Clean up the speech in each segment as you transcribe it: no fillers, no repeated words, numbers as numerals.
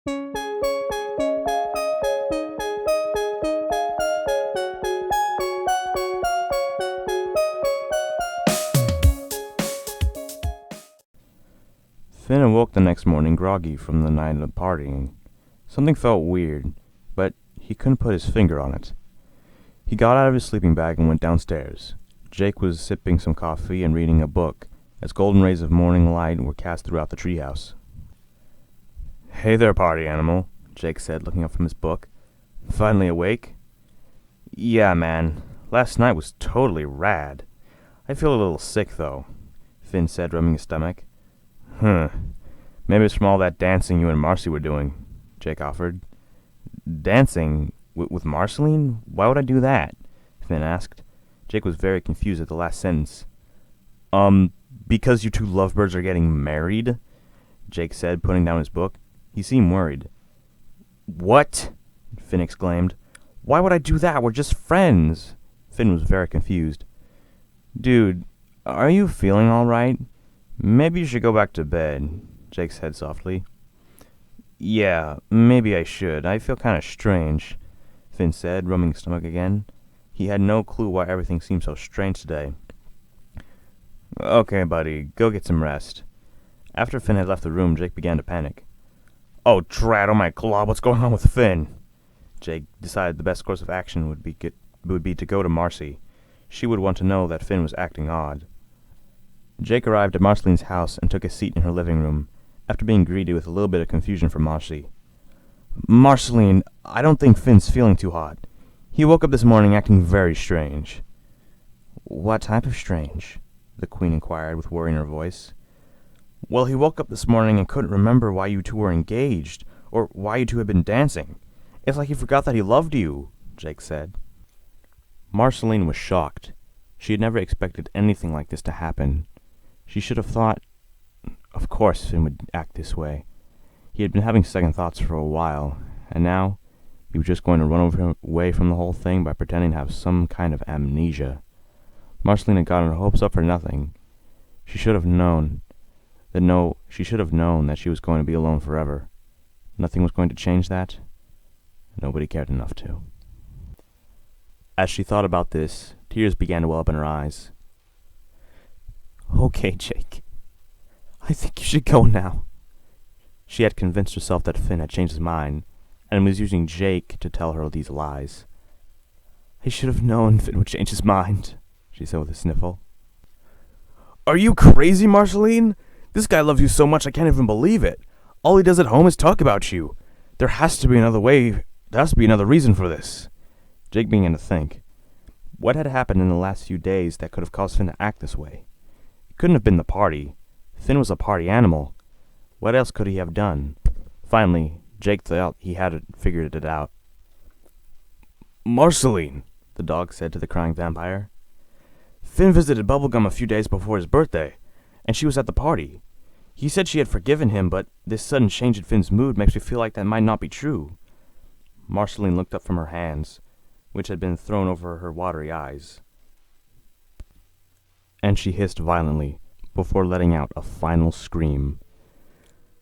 Finn awoke the next morning groggy from the night of partying. Something felt weird, but he couldn't put his finger on it. He got out of his sleeping bag and went downstairs. Jake was sipping some coffee and reading a book, as golden rays of morning light were cast throughout the treehouse. "Hey there, party animal," Jake said, looking up from his book. "Finally awake?" "Yeah, man. Last night was totally rad. I feel a little sick, though," Finn said, rubbing his stomach. Maybe it's from all that dancing you and Marcy were doing," Jake offered. "Dancing? With Marceline? Why would I do that?" Finn asked. Jake was very confused at the last sentence. Because you two lovebirds are getting married?" Jake said, putting down his book. He seemed worried. "What?" Finn exclaimed. "Why would I do that? We're just friends." Finn was very confused. "Dude, are you feeling all right? Maybe you should go back to bed," Jake said softly. "Yeah, maybe I should. I feel kind of strange," Finn said, rubbing his stomach again. He had no clue why everything seemed so strange today. "Okay, buddy, go get some rest." After Finn had left the room, Jake began to panic. "Oh, drat on my claw, what's going on with Finn?" Jake decided the best course of action would be to go to Marcy. She would want to know that Finn was acting odd. Jake arrived at Marceline's house and took a seat in her living room, after being greeted with a little bit of confusion from Marcy. "Marceline, I don't think Finn's feeling too hot. He woke up this morning acting very strange." "What type of strange?" the Queen inquired with worry in her voice. "Well, he woke up this morning and couldn't remember why you two were engaged, or why you two had been dancing. It's like he forgot that he loved you," Jake said. Marceline was shocked. She had never expected anything like this to happen. She should have thought, of course Finn would act this way. He had been having second thoughts for a while, and now he was just going to run away from the whole thing by pretending to have some kind of amnesia. Marceline had gotten her hopes up for nothing. She should have known that she was going to be alone forever. Nothing was going to change that. Nobody cared enough to. As she thought about this, tears began to well up in her eyes. "Okay, Jake. I think you should go now." She had convinced herself that Finn had changed his mind, and was using Jake to tell her these lies. "I should have known Finn would change his mind," she said with a sniffle. "Are you crazy, Marceline? This guy loves you so much I can't even believe it. All he does at home is talk about you. There has to be another way. There has to be another reason for this." Jake began to think. What had happened in the last few days that could have caused Finn to act this way? It couldn't have been the party. Finn was a party animal. What else could he have done? Finally, Jake thought he had figured it out. "Marceline," the dog said to the crying vampire. "Finn visited Bubblegum a few days before his birthday, and she was at the party. He said she had forgiven him, but this sudden change in Finn's mood makes me feel like that might not be true." Marceline looked up from her hands, which had been thrown over her watery eyes, and she hissed violently before letting out a final scream.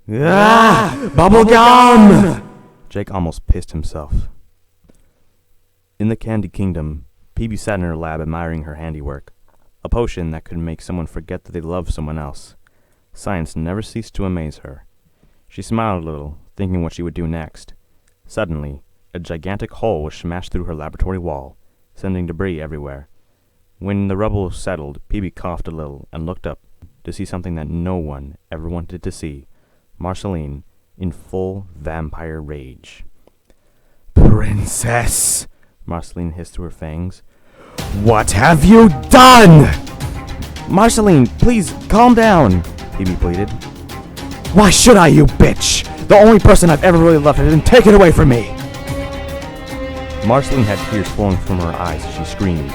"Ah! Bubblegum!" Jake almost pissed himself. In the Candy Kingdom, Peebee sat in her lab admiring her handiwork, a potion that could make someone forget that they loved someone else. Science never ceased to amaze her. She smiled a little, thinking what she would do next. Suddenly, a gigantic hole was smashed through her laboratory wall, sending debris everywhere. When the rubble settled, Peebee coughed a little and looked up to see something that no one ever wanted to see: Marceline in full vampire rage. "Princess!" Marceline hissed through her fangs. "What have you done?" "Marceline, please, calm down," Peebee pleaded. "Why should I, you bitch? The only person I've ever really loved has been taken away from me." Marceline had tears flowing from her eyes as she screamed.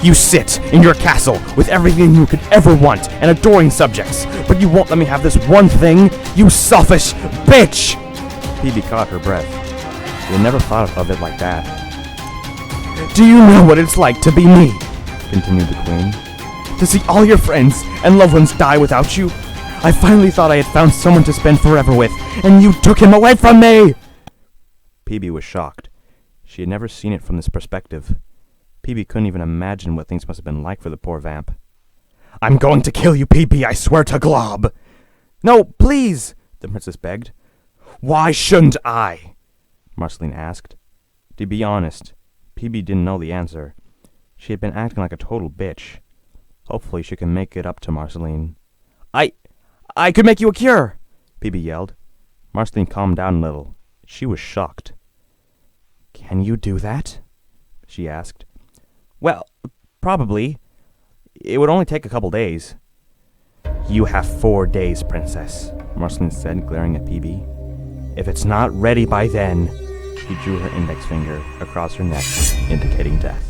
"You sit in your castle with everything you could ever want and adoring subjects, but you won't let me have this one thing, you selfish bitch!" Peebee caught her breath. She had never thought of it like that. "Do you know what it's like to be me?" continued the Queen. "To see all your friends and loved ones die without you? I finally thought I had found someone to spend forever with, and you took him away from me! Peebee was shocked. She had never seen it from this perspective. Peebee couldn't even imagine what things must have been like for the poor vamp. I'm going to kill you, Peebee, I swear to Glob! No, please, the princess begged. Why shouldn't I? Marceline asked. To be honest, Peebee didn't know the answer. She had been acting like a total bitch. Hopefully she can make it up to Marceline. I could make you a cure, Peebee yelled. Marceline calmed down a little. She was shocked. Can you do that? She asked. Well, probably. It would only take a couple days. You have 4 days, princess, Marceline said, glaring at Peebee. If it's not ready by then, he drew her index finger across her neck, indicating death.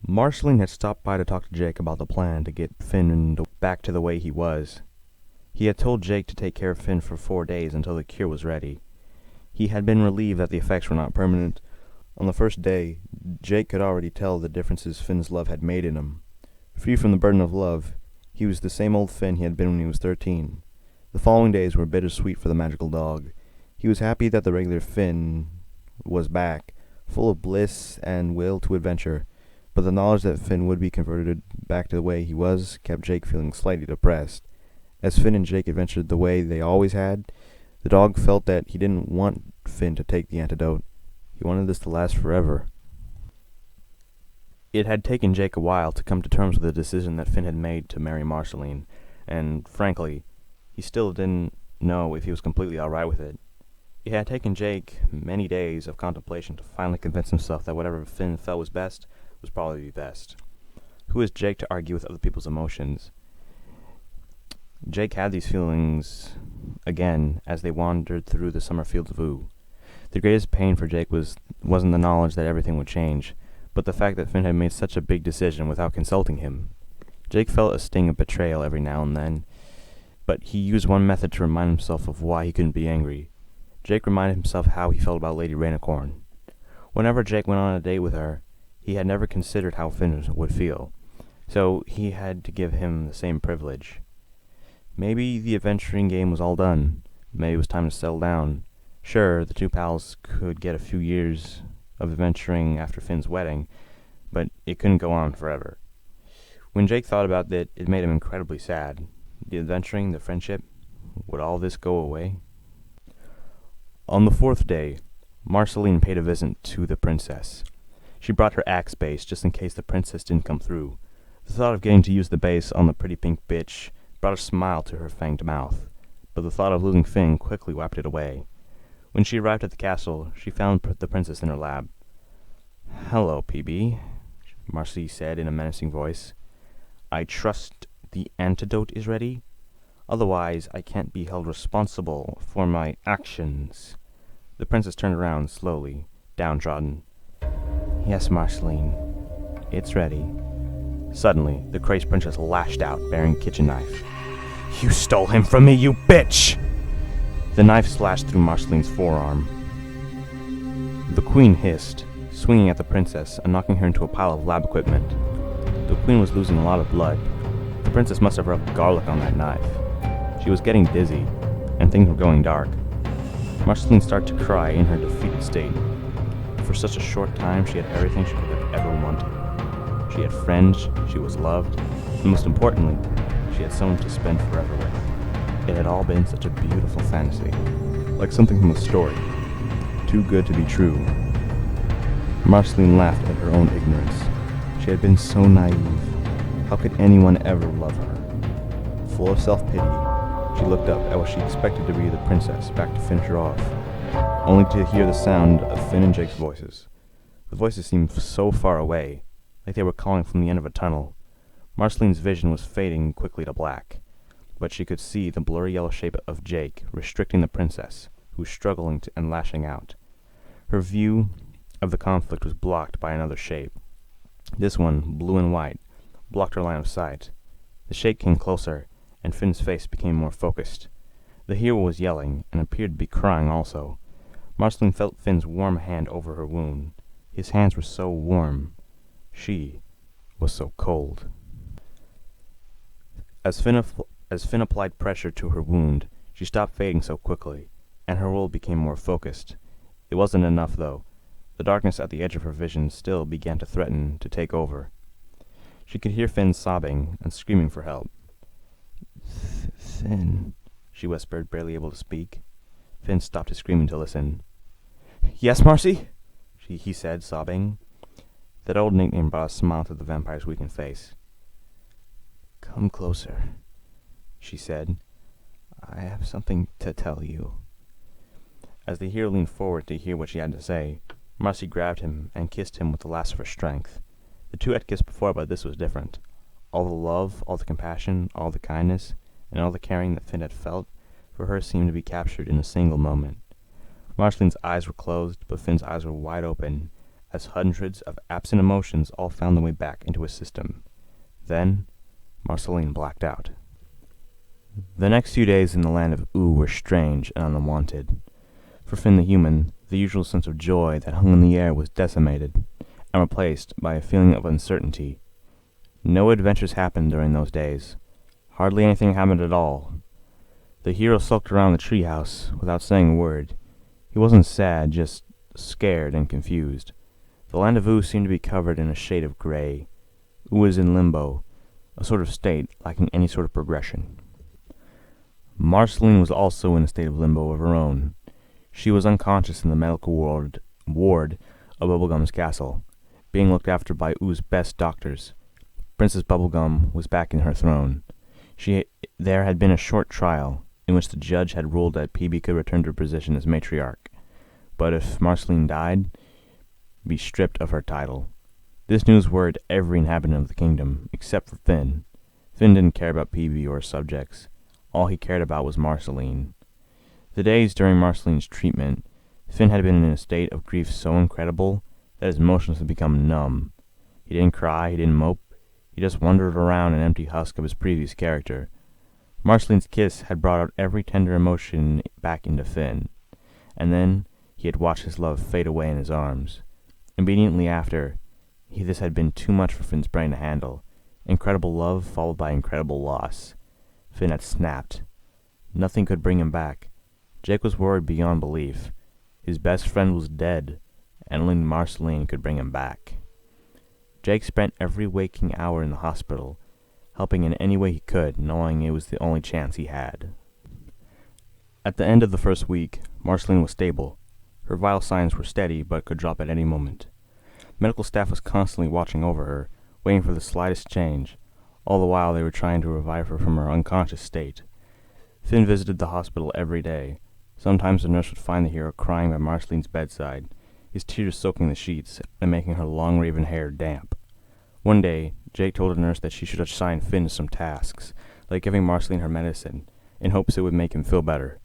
Marceline had stopped by to talk to Jake about the plan to get Finn back to the way he was. He had told Jake to take care of Finn for 4 days until the cure was ready. He had been relieved that the effects were not permanent. On the first day, Jake could already tell the differences Finn's love had made in him. Free from the burden of love, he was the same old Finn he had been when he was 13. The following days were bittersweet for the magical dog. He was happy that the regular Finn was back, full of bliss and will to adventure, but the knowledge that Finn would be converted back to the way he was kept Jake feeling slightly depressed. As Finn and Jake adventured the way they always had, the dog felt that he didn't want Finn to take the antidote. He wanted this to last forever. It had taken Jake a while to come to terms with the decision that Finn had made to marry Marceline, and, frankly, he still didn't know if he was completely alright with it. It had taken Jake many days of contemplation to finally convince himself that whatever Finn felt was best was probably best. Who is Jake to argue with other people's emotions? Jake had these feelings again as they wandered through the summer fields of Ooh. The greatest pain for Jake wasn't the knowledge that everything would change, but the fact that Finn had made such a big decision without consulting him. Jake felt a sting of betrayal every now and then, but he used one method to remind himself of why he couldn't be angry. Jake reminded himself how he felt about Lady Rainicorn. Whenever Jake went on a date with her, he had never considered how Finn would feel, so he had to give him the same privilege. Maybe the adventuring game was all done. Maybe it was time to settle down. Sure, the two pals could get a few years of adventuring after Finn's wedding, but it couldn't go on forever. When Jake thought about it, it made him incredibly sad. The adventuring, the friendship, would all this go away? On the 4th day, Marceline paid a visit to the princess. She brought her axe base just in case the princess didn't come through. The thought of getting to use the base on the pretty pink bitch brought a smile to her fanged mouth, but the thought of losing Finn quickly wiped it away. When she arrived at the castle, she found the princess in her lab. Hello, Peebee, Marcy said in a menacing voice. I trust the antidote is ready? Otherwise, I can't be held responsible for my actions. The princess turned around slowly, downtrodden. Yes, Marceline, it's ready. Suddenly, the crazed princess lashed out, bearing a kitchen knife. You stole him from me, you bitch! The knife slashed through Marceline's forearm. The queen hissed, swinging at the princess and knocking her into a pile of lab equipment. The queen was losing a lot of blood. The princess must have rubbed garlic on that knife. She was getting dizzy, and things were going dark. Marceline started to cry in her defeated state. For such a short time, she had everything she could have ever wanted. She had friends, she was loved, and most importantly, she had someone to spend forever with. It had all been such a beautiful fantasy, like something from a story, too good to be true. Marceline laughed at her own ignorance. She had been so naive. How could anyone ever love her? Full of self-pity, she looked up at what she expected to be the princess back to finish her off, only to hear the sound of Finn and Jake's voices. The voices seemed so far away, like they were calling from the end of a tunnel. Marceline's vision was fading quickly to black, but she could see the blurry yellow shape of Jake restricting the princess, who was struggling and lashing out. Her view of the conflict was blocked by another shape. This one, blue and white, blocked her line of sight. The shape came closer, and Finn's face became more focused. The hero was yelling, and appeared to be crying also. Marceline felt Finn's warm hand over her wound. His hands were so warm. She was so cold. As Finn As Finn applied pressure to her wound, she stopped fading so quickly, and her world became more focused. It wasn't enough, though. The darkness at the edge of her vision still began to threaten to take over. She could hear Finn sobbing and screaming for help. Finn, she whispered, barely able to speak. Finn stopped his screaming to listen. Yes, Marcy? He said, sobbing. That old nickname brought a smile to the vampire's weakened face. Come closer, she said. I have something to tell you. As the hero leaned forward to hear what she had to say, Marcy grabbed him and kissed him with the last of her strength. The two had kissed before, but this was different. All the love, all the compassion, all the kindness, and all the caring that Finn had felt for her seemed to be captured in a single moment. Marceline's eyes were closed, but Finn's eyes were wide open, as hundreds of absent emotions all found their way back into his system. Then, Marceline blacked out. The next few days in the land of Oo were strange and unwanted. For Finn the human, the usual sense of joy that hung in the air was decimated, and replaced by a feeling of uncertainty. No adventures happened during those days. Hardly anything happened at all. The hero sulked around the treehouse without saying a word. He wasn't sad, just scared and confused. The land of Oo seemed to be covered in a shade of gray. Oo was in limbo, a sort of state lacking any sort of progression. Marceline was also in a state of limbo of her own. She was unconscious in the medical ward of Bubblegum's castle, being looked after by Oo's best doctors. Princess Bubblegum was back in her throne. There had been a short trial, in which the judge had ruled that Peebee could return to her position as matriarch, but if Marceline died, be stripped of her title. This news worried every inhabitant of the kingdom, except for Finn. Finn didn't care about Peebee or his subjects. All he cared about was Marceline. The days during Marceline's treatment, Finn had been in a state of grief so incredible that his emotions had become numb. He didn't cry, he didn't mope, he just wandered around an empty husk of his previous character. Marceline's kiss had brought out every tender emotion back into Finn, and then he had watched his love fade away in his arms. Immediately after, this had been too much for Finn's brain to handle. Incredible love followed by incredible loss. Finn had snapped. Nothing could bring him back. Jake was worried beyond belief. His best friend was dead, and only Marceline could bring him back. Jake spent every waking hour in the hospital, helping in any way he could, knowing it was the only chance he had. At the end of the first week, Marceline was stable. Her vital signs were steady, but could drop at any moment. Medical staff was constantly watching over her, waiting for the slightest change. All the while they were trying to revive her from her unconscious state. Finn visited the hospital every day. Sometimes the nurse would find the hero crying by Marceline's bedside, his tears soaking the sheets and making her long raven hair damp. One day, Jake told the nurse that she should assign Finn to some tasks, like giving Marceline her medicine, in hopes it would make him feel better.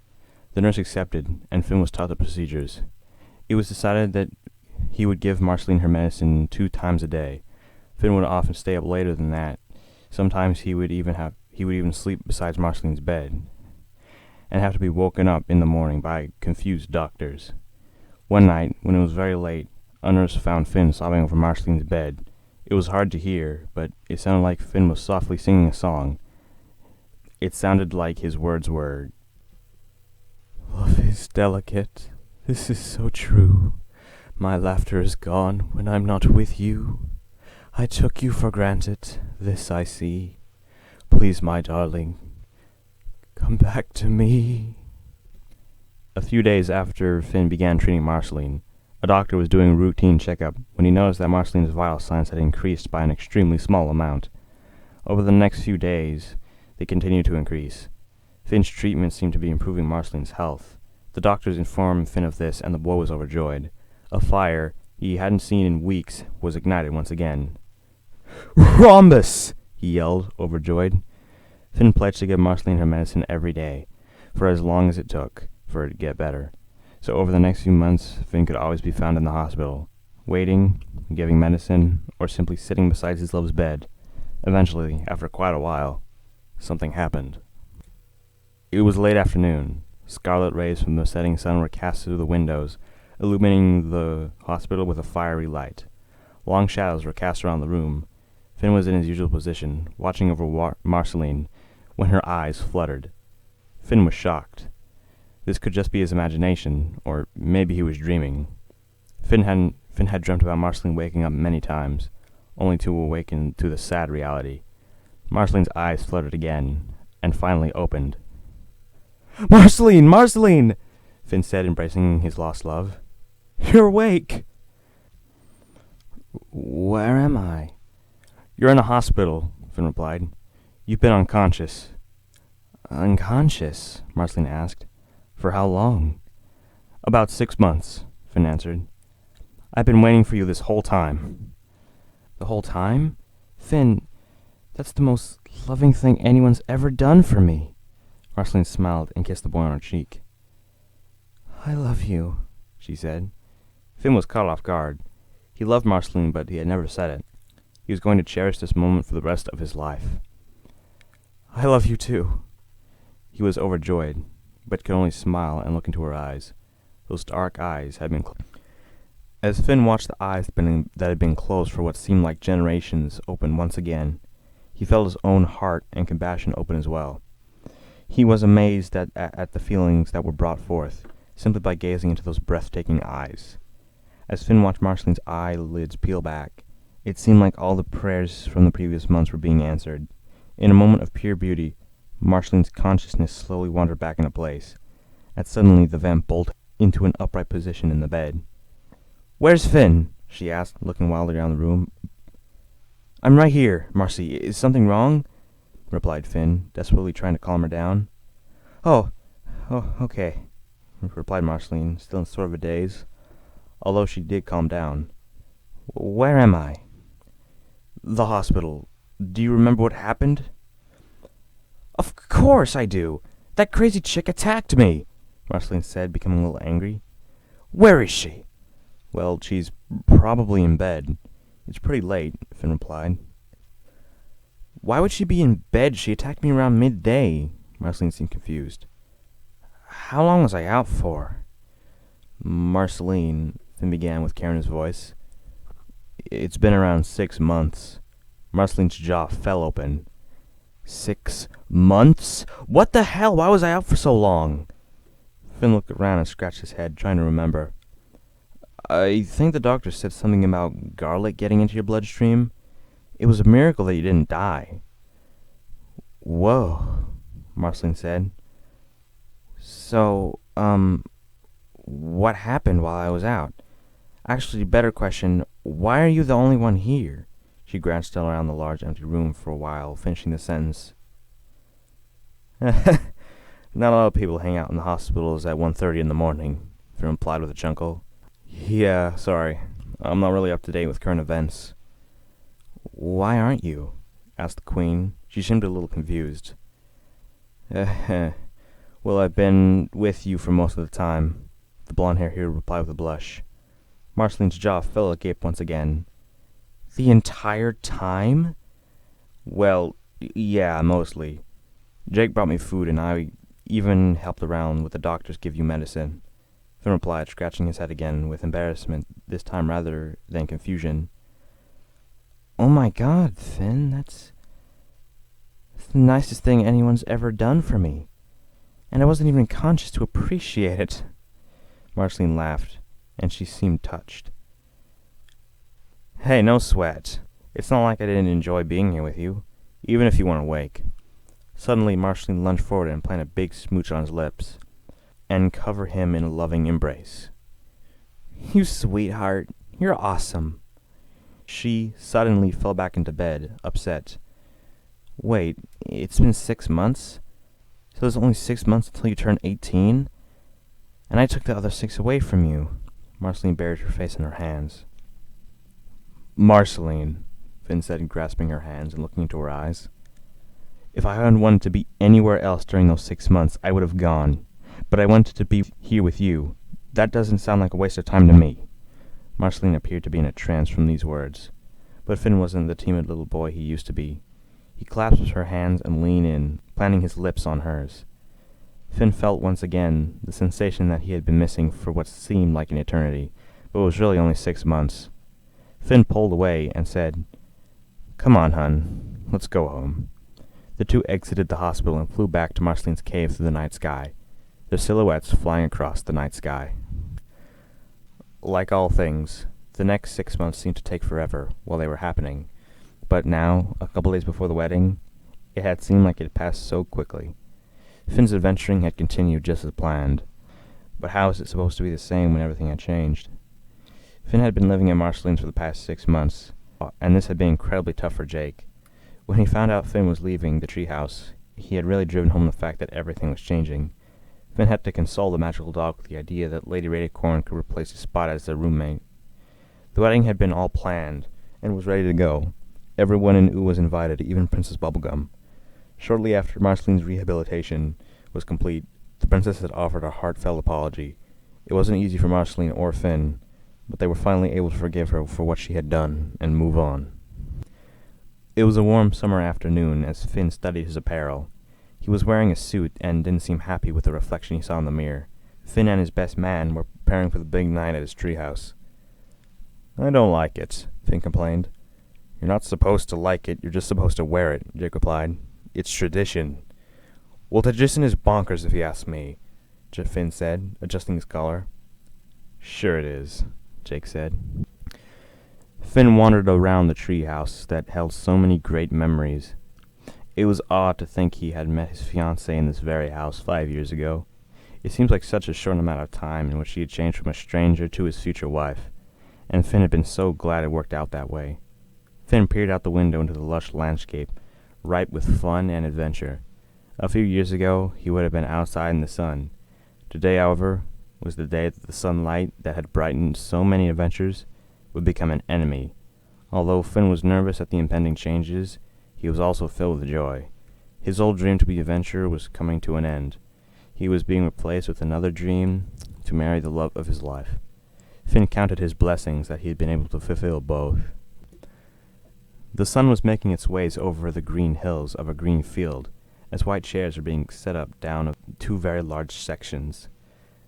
The nurse accepted, and Finn was taught the procedures. It was decided that he would give Marceline her medicine 2 times a day. Finn would often stay up later than that. Sometimes he would even sleep beside Marceline's bed, and have to be woken up in the morning by confused doctors. One night, when it was very late, a nurse found Finn sobbing over Marceline's bed. It was hard to hear, but it sounded like Finn was softly singing a song. It sounded like his words were, "Love is delicate, this is so true. My laughter is gone when I'm not with you. I took you for granted, this I see. Please, my darling, come back to me." A few days after Finn began treating Marceline, a doctor was doing a routine checkup when he noticed that Marceline's vital signs had increased by an extremely small amount. Over the next few days, they continued to increase. Finn's treatment seemed to be improving Marceline's health. The doctors informed Finn of this, and the boy was overjoyed. A fire he hadn't seen in weeks was ignited once again. "Rhombus!" he yelled, overjoyed. Finn pledged to give Marceline her medicine every day, for as long as it took for her to get better. So over the next few months, Finn could always be found in the hospital, waiting, giving medicine, or simply sitting beside his love's bed. Eventually, after quite a while, something happened. It was late afternoon. Scarlet rays from the setting sun were cast through the windows, illuminating the hospital with a fiery light. Long shadows were cast around the room. Finn was in his usual position, watching over Marceline, when her eyes fluttered. Finn was shocked. This could just be his imagination, or maybe he was dreaming. Finn had dreamt about Marceline waking up many times, only to awaken to the sad reality. Marceline's eyes fluttered again, and finally opened. "Marceline! Marceline!" Finn said, embracing his lost love. "You're awake!" "Where am I?" "You're in a hospital," Finn replied. "You've been unconscious." "Unconscious?" Marceline asked. "For how long?" "About 6 months," Finn answered. "I've been waiting for you this whole time." "The whole time? Finn, that's the most loving thing anyone's ever done for me." Marceline smiled and kissed the boy on her cheek. "I love you," she said. Finn was caught off guard. He loved Marceline, but he had never said it. He was going to cherish this moment for the rest of his life. "I love you too." He was overjoyed, but could only smile and look into her eyes. Those dark eyes had been As Finn watched the eyes that had been closed for what seemed like generations open once again, he felt his own heart and compassion open as well. He was amazed at the feelings that were brought forth, simply by gazing into those breathtaking eyes. As Finn watched Marceline's eyelids peel back, it seemed like all the prayers from the previous months were being answered. In a moment of pure beauty, Marceline's consciousness slowly wandered back into place, and suddenly the vamp bolted into an upright position in the bed. "Where's Finn?" she asked, looking wildly around the room. "I'm right here, Marcy. Is something wrong?" replied Finn, desperately trying to calm her down. Oh, okay," replied Marceline, still in sort of a daze, although she did calm down. "Where am I?" "The hospital. Do you remember what happened?" "Of course I do. That crazy chick attacked me," Marceline said, becoming a little angry. "Where is she?" "Well, she's probably in bed. It's pretty late," Finn replied. "Why would she be in bed? She attacked me around midday." Marceline seemed confused. "How long was I out for?" "Marceline," Finn began with care in his voice. "It's been around 6 months." Marceline's jaw fell open. 6 months? What the hell? Why was I out for so long? Finn looked around and scratched his head, trying to remember. "I think the doctor said something about garlic getting into your bloodstream. It was a miracle that you didn't die." "Whoa," Marceline said. "So, what happened while I was out? Actually, better question, why are you the only one here?" She glanced around the large empty room for a while, finishing the sentence. "Not a lot of people hang out in the hospitals at 1:30 in the morning," Finn replied with a chuckle. "Yeah, sorry. I'm not really up to date with current events." "Why aren't you?" asked the Queen. She seemed a little confused. "Well, I've been with you for most of the time," the blonde-haired hero replied with a blush. Marceline's jaw fell agape once again. "The entire time?" "Well, yeah, mostly. Jake brought me food, and I even helped around with the doctors give you medicine," Finn replied, scratching his head again with embarrassment, this time rather than confusion. "Oh my God, Finn, that's the nicest thing anyone's ever done for me. And I wasn't even conscious to appreciate it." Marceline laughed, and she seemed touched. "Hey, no sweat. It's not like I didn't enjoy being here with you, even if you weren't awake." Suddenly, Marceline lunged forward and planted a big smooch on his lips, and covered him in a loving embrace. "You sweetheart, you're awesome." She suddenly fell back into bed, upset. "Wait, it's been 6 months? So there's only 6 months until you turn 18? And I took the other 6 away from you." Marceline buried her face in her hands. "Marceline," Finn said, grasping her hands and looking into her eyes. "If I had wanted to be anywhere else during those 6 months, I would have gone. But I wanted to be here with you. That doesn't sound like a waste of time to me." Marceline appeared to be in a trance from these words, but Finn wasn't the timid little boy he used to be. He clasped her hands and leaned in, planting his lips on hers. Finn felt once again the sensation that he had been missing for what seemed like an eternity, but was really only 6 months. Finn pulled away and said, "Come on, hun. Let's go home. The two exited the hospital and flew back to Marceline's cave through the night sky, their silhouettes flying across the night sky. Like all things, the next 6 months seemed to take forever while they were happening, but now, a couple days before the wedding, it had seemed like it had passed so quickly. Finn's adventuring had continued just as planned, but how was it supposed to be the same when everything had changed? Finn had been living at Marceline's for the past 6 months, and this had been incredibly tough for Jake. When he found out Finn was leaving the treehouse, he had really driven home the fact that everything was changing. Finn had to console the magical dog with the idea that Lady Radiacorn could replace his spot as their roommate. The wedding had been all planned, and was ready to go. Everyone in Oo was invited, even Princess Bubblegum. Shortly after Marceline's rehabilitation was complete, the princess had offered a heartfelt apology. It wasn't easy for Marceline or Finn, but they were finally able to forgive her for what she had done and move on. It was a warm summer afternoon as Finn studied his apparel. He was wearing a suit and didn't seem happy with the reflection he saw in the mirror. Finn and his best man were preparing for the big night at his treehouse. "I don't like it," Finn complained. "You're not supposed to like it, you're just supposed to wear it," Jake replied. "It's tradition." "Well, tradition is bonkers if you ask me," Finn said, adjusting his collar. "Sure it is," Jake said. Finn wandered around the treehouse that held so many great memories. It was odd to think he had met his fiancée in this very house 5 years ago. It seems like such a short amount of time in which he had changed from a stranger to his future wife, and Finn had been so glad it worked out that way. Finn peered out the window into the lush landscape, ripe with fun and adventure. A few years ago, he would have been outside in the sun. Today, however, was the day that the sunlight that had brightened so many adventures would become an enemy. Although Finn was nervous at the impending changes, he was also filled with joy. His old dream to be an adventurer was coming to an end. He was being replaced with another dream to marry the love of his life. Finn counted his blessings that he had been able to fulfill both. The sun was making its ways over the green hills of a green field, as white chairs were being set up down two very large sections.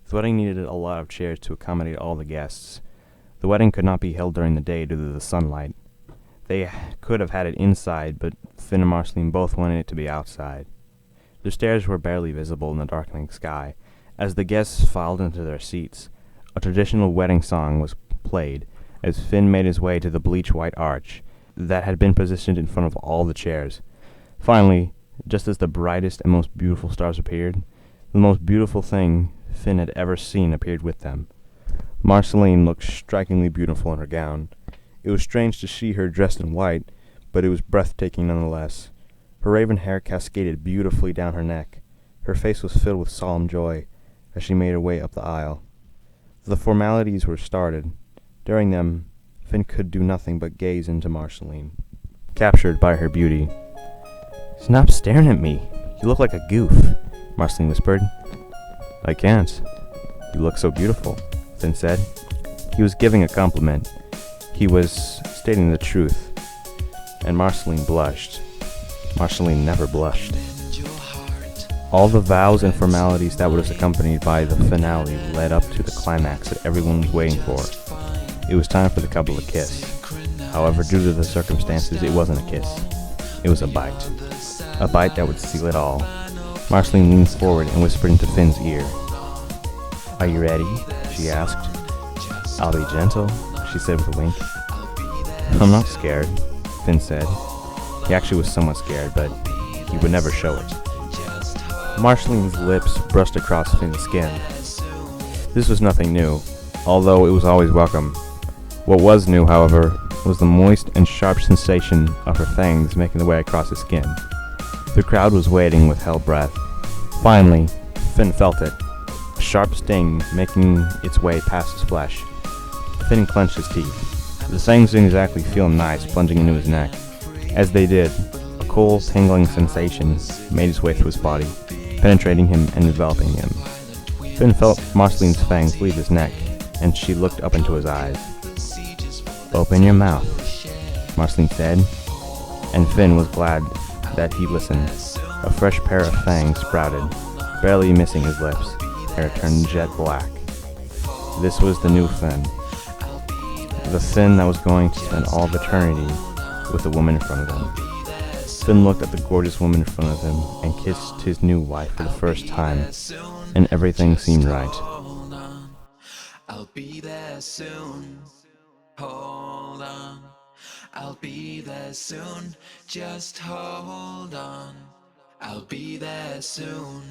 The wedding needed a lot of chairs to accommodate all the guests. The wedding could not be held during the day due to the sunlight. They could have had it inside, but Finn and Marceline both wanted it to be outside. The stairs were barely visible in the darkening sky. As the guests filed into their seats, a traditional wedding song was played as Finn made his way to the bleach-white arch that had been positioned in front of all the chairs. Finally, just as the brightest and most beautiful stars appeared, the most beautiful thing Finn had ever seen appeared with them. Marceline looked strikingly beautiful in her gown. It was strange to see her dressed in white, but it was breathtaking nonetheless. Her raven hair cascaded beautifully down her neck. Her face was filled with solemn joy as she made her way up the aisle. The formalities were started. During them, Finn could do nothing but gaze into Marceline, captured by her beauty. "Stop staring at me. You look like a goof," Marceline whispered. "I can't. You look so beautiful," Finn said. He was giving a compliment. He was stating the truth, and Marceline blushed. Marceline never blushed. All the vows and formalities that was accompanied by the finale led up to the climax that everyone was waiting for. It was time for the couple to kiss. However, due to the circumstances, it wasn't a kiss. It was a bite. A bite that would seal it all. Marceline leaned forward and whispered into Finn's ear. "Are you ready?" she asked. "I'll be gentle," she said with a wink. "I'm not scared," Finn said. He actually was somewhat scared, but he would never show it. Marceline's lips brushed across Finn's skin. This was nothing new, although it was always welcome. What was new, however, was the moist and sharp sensation of her fangs making their way across his skin. The crowd was waiting with held breath. Finally, Finn felt it, a sharp sting making its way past his flesh. Finn clenched his teeth. The fangs didn't exactly feel nice plunging into his neck. As they did, a cool, tingling sensation made its way through his body, penetrating him and enveloping him. Finn felt Marceline's fangs leave his neck, and she looked up into his eyes. "Open your mouth," Marceline said, and Finn was glad that he listened. A fresh pair of fangs sprouted, barely missing his lips. Hair turned jet black. This was the new Finn. The Finn that was going to spend all of eternity with the woman in front of him. Finn looked at the gorgeous woman in front of him and kissed his new wife for the first time, and everything seemed right. I'll be there soon. Hold on. I'll be there soon. Just hold on. I'll be there soon.